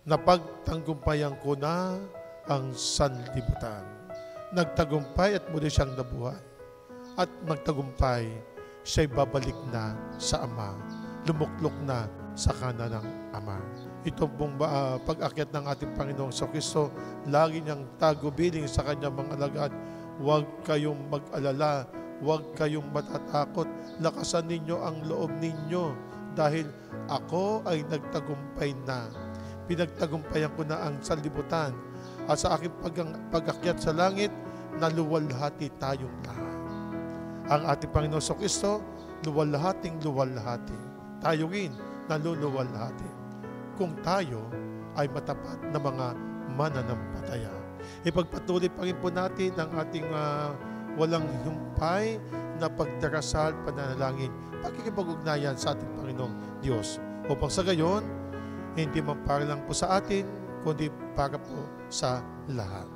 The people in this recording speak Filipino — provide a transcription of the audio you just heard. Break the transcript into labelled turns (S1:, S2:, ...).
S1: Napagtanggumpayan ko na ang sanlibutan. Nagtagumpay at muli siyang nabuhay. At magtagumpay, siya'y babalik na sa Ama. Lumuklok na sa kanan ng Ama. Ito pong pag-akyat ng ating Panginoong Kristo, lagi niyang tagubilin sa kanyang mga alagad. Huwag kayong mag-alala, huwag kayong matatakot. Lakasan ninyo ang loob ninyo dahil ako ay nagtagumpay na. Pinagtagumpayan ko na ang sanlibutan. At sa aking pag-akyat sa langit, naluwalhati tayong lahat. Ang ating Panginoong Kristo, luwalhating luwalhati. Tayo rin naluluwalhati. Kung tayo ay matapat na mga mananampalataya. Ipagpatuloy pa rin po natin ang ating walang humpay na pagdarasal, pananalangin, pakikipag-ugnayan sa ating Panginoong Diyos. Upang sa gayon, hindi man para lang po sa atin, kundi para po sa lahat.